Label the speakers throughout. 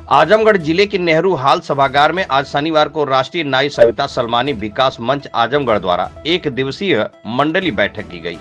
Speaker 1: आजमगढ़ जिले के नेहरू हाल सभागार में आज शनिवार को राष्ट्रीय नाई सविता सलमानी विकास मंच आजमगढ़ द्वारा एक दिवसीय मंडली बैठक की गई।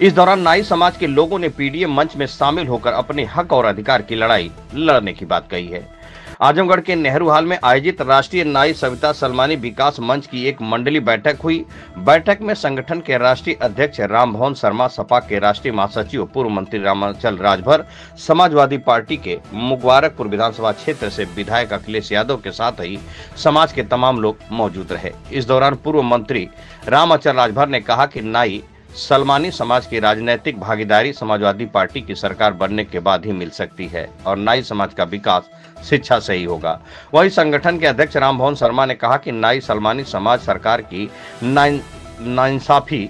Speaker 1: इस दौरान नाई समाज के लोगों ने पीडीए मंच में शामिल होकर अपने हक और अधिकार की लड़ाई लड़ने की बात कही है। आजमगढ़ के नेहरू हाल में आयोजित राष्ट्रीय नाई सविता सलमानी विकास मंच की एक मंडली बैठक हुई। बैठक में संगठन के राष्ट्रीय अध्यक्ष रामभवन शर्मा, सपा के राष्ट्रीय महासचिव पूर्व मंत्री रामाचल राजभर, समाजवादी पार्टी के मुबारकपुर विधानसभा क्षेत्र से विधायक अखिलेश यादव के साथ ही समाज के तमाम लोग मौजूद रहे। इस दौरान पूर्व मंत्री रामाचल राजभर ने कहा कि नाई सलमानी समाज की राजनीतिक भागीदारी समाजवादी पार्टी की सरकार बनने के बाद ही मिल सकती है और नाई समाज का विकास शिक्षा से ही होगा। वही संगठन के अध्यक्ष रामभवन शर्मा ने कहा कि नाई सलमानी समाज सरकार की नाइंसाफी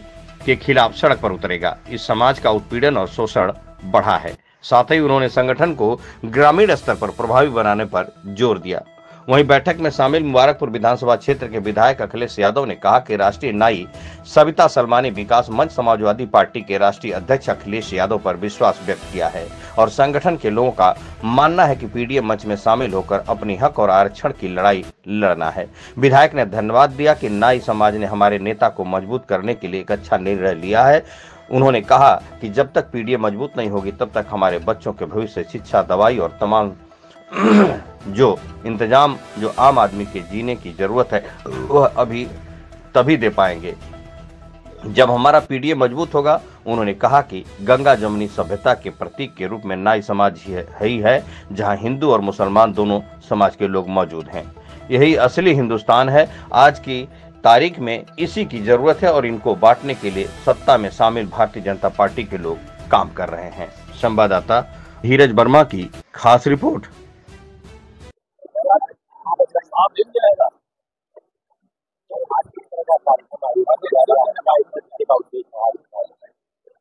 Speaker 1: के खिलाफ सड़क पर उतरेगा। इस समाज का उत्पीड़न और शोषण बढ़ा है। साथ ही उन्होंने संगठन को ग्रामीण स्तर पर प्रभावी बनाने पर जोर दिया। वहीं बैठक में शामिल मुबारकपुर विधानसभा क्षेत्र के विधायक अखिलेश यादव ने कहा कि राष्ट्रीय नाई सविता सलमानी विकास मंच समाजवादी पार्टी के राष्ट्रीय अध्यक्ष अखिलेश यादव पर विश्वास व्यक्त किया है और संगठन के लोगों का मानना है कि पीडीए मंच में शामिल होकर अपनी हक और आरक्षण की लड़ाई लड़ना है। विधायक ने धन्यवाद दिया कि नाई समाज ने हमारे नेता को मजबूत करने के लिए एक अच्छा निर्णय लिया है। उन्होंने कहा कि जब तक पीडीए मजबूत नहीं होगी तब तक हमारे बच्चों के भविष्य, शिक्षा, दवाई और तमाम जो इंतजाम जो आम आदमी के जीने की जरूरत है वह अभी तभी दे पाएंगे जब हमारा पीडीए मजबूत होगा। उन्होंने कहा कि गंगा जमुनी सभ्यता के प्रतीक के रूप में नाई समाज ही है जहां हिंदू और मुसलमान दोनों समाज के लोग मौजूद हैं। यही असली हिंदुस्तान है। आज की तारीख में इसी की जरूरत है और इनको बांटने के लिए सत्ता में शामिल भारतीय जनता पार्टी के लोग काम कर रहे हैं। संवाददाता धीरज वर्मा की खास रिपोर्ट।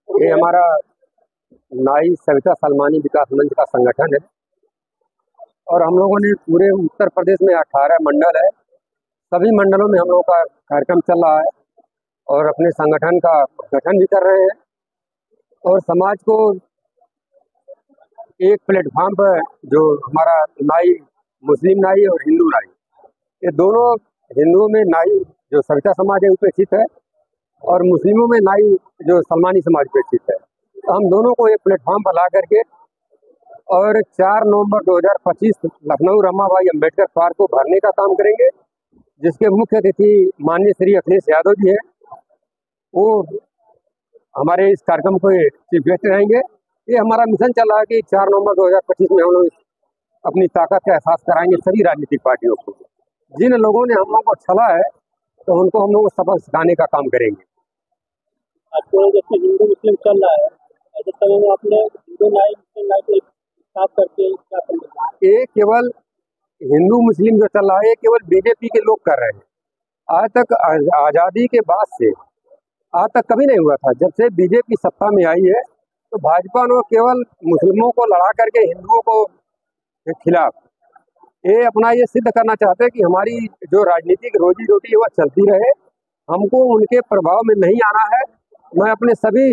Speaker 2: ये हमारा नाई सविता सलमानी विकास मंच का संगठन है और हम लोगों ने पूरे उत्तर प्रदेश में 18 मंडल है। सभी मंडलों में हम लोगों का कार्यक्रम चल रहा है और अपने संगठन का गठन भी कर रहे हैं और समाज को एक प्लेटफॉर्म पर जो हमारा नाई, मुस्लिम नाई और हिंदू नाई, ये दोनों, हिंदुओं में नाई जो सविता समाज है उपेक्षित है और मुस्लिमों में नाई जो सलमानी समाज उपेक्षित है। तो हम दोनों को एक प्लेटफॉर्म पर ला करके और 4 नवंबर 2025 लखनऊ रमाबाई अंबेडकर पार्क को भरने का काम करेंगे, जिसके मुख्य अतिथि माननीय श्री अखिलेश यादव जी हैं। वो हमारे इस कार्यक्रम को चीफ गेस्ट रहेंगे। ये हमारा मिशन चल रहा है कि 4 नवंबर 2025 में हम लोग अपनी ताकत का एहसास कराएंगे सभी राजनीतिक पार्टियों को। जिन लोगों ने हम लोगों को छला है तो उनको हम लोग सबक सिखाने का काम करेंगे।
Speaker 3: आजकल जैसे हिंदू मुस्लिम चल रहा है, ऐसे समय में आपने हिंदू नाई मुस्लिम नाई को साफ करके क्या करना?
Speaker 2: ये केवल हिंदू मुस्लिम जो चल रहा है ये केवल बीजेपी के लोग कर रहे हैं। आज तक आज़ादी के बाद से आज तक कभी नहीं हुआ था। जब से बीजेपी सत्ता में आई है तो भाजपा ने केवल मुस्लिमों को लड़ा करके हिंदुओं को के खिलाफ ये अपना ये सिद्ध करना चाहते हैं कि हमारी जो राजनीतिक रोजी रोटी है वह चलती रहे, हमको उनके प्रभाव में नहीं आना है। मैं अपने सभी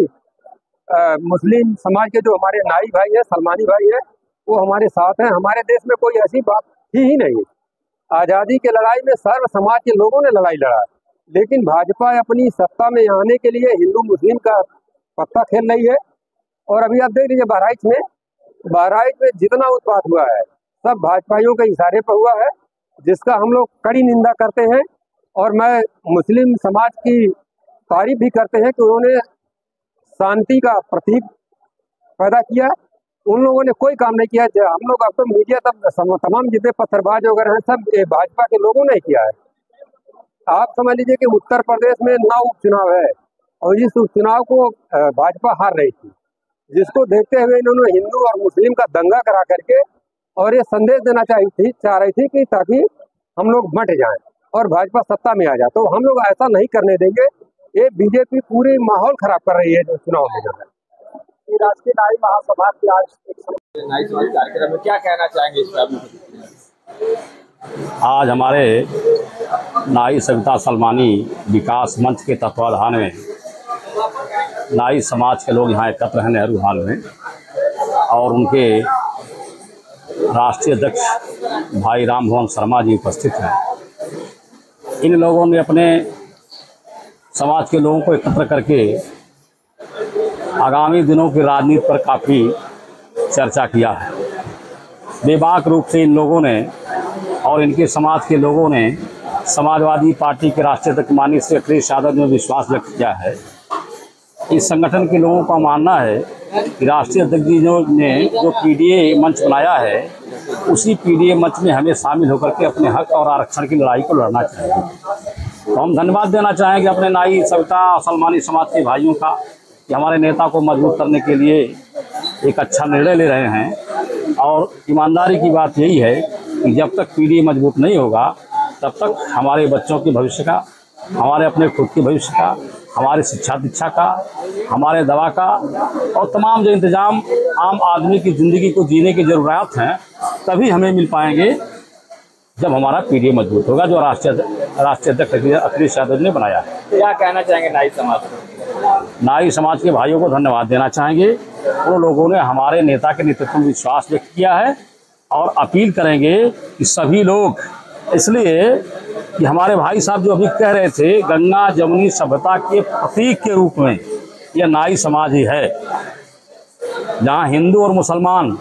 Speaker 2: मुस्लिम समाज के जो हमारे नाई भाई है, सलमानी भाई है, वो हमारे साथ हैं। हमारे देश में कोई ऐसी बात थी ही नहीं। आज़ादी के लड़ाई में सर्व समाज के लोगों ने लड़ाई लड़ा, लेकिन भाजपा अपनी सत्ता में आने के लिए हिंदू मुस्लिम का पत्ता खेल रही है। और अभी आप देख लीजिए बहराइच में जितना उत्पात हुआ है सब भाजपाइयों के इशारे पर हुआ है, जिसका हम लोग कड़ी निंदा करते हैं। और मैं मुस्लिम समाज की तारीफ भी करते हैं कि उन्होंने शांति का प्रतीक पैदा किया। उन लोगों ने कोई काम नहीं किया। हम लोग अब तो मीडिया तब तमाम जितने पत्थरबाज वगैरह हैं सब भाजपा के लोगों ने किया है। आप समझ लीजिए कि उत्तर प्रदेश में 9 उपचुनाव है और इस उपचुनाव को भाजपा हार रही थी, जिसको देखते हुए इन्होंने हिंदू और मुस्लिम का दंगा करा करके और ये संदेश देना चाह रही थी कि ताकि हम लोग बंट जाएं और भाजपा सत्ता में आ जाए। तो हम लोग ऐसा नहीं करने देंगे। ये बीजेपी पूरे माहौल खराब कर रही है जो चुनाव में जो है।
Speaker 3: ये राष्ट्रीय नाई महासभा की आज नाई समाज कार्यक्रम में क्या कहना चाहेंगे इस पर?
Speaker 4: आज हमारे नाई सविता सलमानी विकास मंच के तत्वाधान में नाई समाज के लोग यहाँ एकत्र हैं नेहरू हाल में, और उनके राष्ट्रीय अध्यक्ष भाई राम भवन शर्मा जी उपस्थित हैं। इन लोगों ने अपने समाज के लोगों को एकत्र करके आगामी दिनों की राजनीति पर काफ़ी चर्चा किया है। बेबाक रूप से इन लोगों ने और इनके समाज के लोगों ने समाजवादी पार्टी के राष्ट्रीय अध्यक्ष माननीय श्री अखिलेश यादव ने विश्वास व्यक्त किया है। इस संगठन के लोगों का मानना है कि राष्ट्रीय अध्यक्ष जी ने जो पीडीए मंच बनाया है, उसी पीडीए मंच में हमें शामिल होकर के अपने हक और आरक्षण की लड़ाई को लड़ना चाहिए। तो हम धन्यवाद देना चाहेंगे अपने नाई सविता सलमानी समाज के भाइयों का कि हमारे नेता को मजबूत करने के लिए एक अच्छा निर्णय ले रहे हैं। और ईमानदारी की बात यही है कि जब तक पीडीए मजबूत नहीं होगा तब तक हमारे बच्चों के भविष्य का, हमारे अपने खुद के भविष्य का, हमारी शिक्षा दीक्षा का, हमारे दवा का और तमाम जो इंतजाम आम आदमी की ज़िंदगी को जीने की ज़रूरत हैं, तभी हमें मिल पाएंगे जब हमारा पीडीए मजबूत होगा, जो राष्ट्रीय अध्यक्ष अखिलेश यादव ने बनाया है।
Speaker 3: क्या कहना चाहेंगे नाई समाज को?
Speaker 4: नाई समाज के भाइयों को धन्यवाद देना चाहेंगे। उन लोगों ने हमारे नेता के नेतृत्व में विश्वास व्यक्त किया है और अपील करेंगे कि सभी लोग, इसलिए कि हमारे भाई साहब जो अभी कह रहे थे गंगा जमुनी सभ्यता के प्रतीक के रूप में यह नाई समाज ही है, जहाँ हिंदू और मुसलमान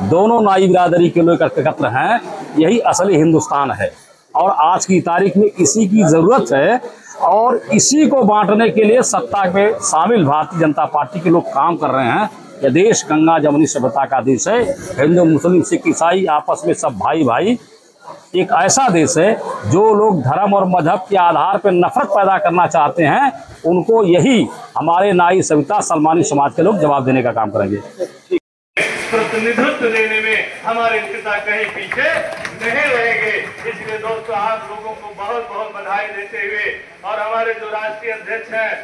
Speaker 4: दोनों नाई बिरादरी के लोग एकत्र हैं। यही असली हिंदुस्तान है और आज की तारीख में इसी की ज़रूरत है और इसी को बांटने के लिए सत्ता में शामिल भारतीय जनता पार्टी के लोग काम कर रहे हैं। यह देश गंगा जमुनी सभ्यता का देश है। हिंदू मुस्लिम सिख ईसाई आपस में सब भाई भाई, एक ऐसा देश है। जो लोग धर्म और मजहब के आधार पर नफरत पैदा करना चाहते हैं, उनको यही हमारे नाई सविता सलमानी समाज के लोग जवाब देने का काम करेंगे।
Speaker 5: प्रतिनिधित्व देने में हमारे नेता कहीं पीछे नहीं रहेंगे। इसलिए दोस्तों, आप लोगों को बहुत बहुत बधाई देते हुए और हमारे जो राष्ट्रीय अध्यक्ष हैं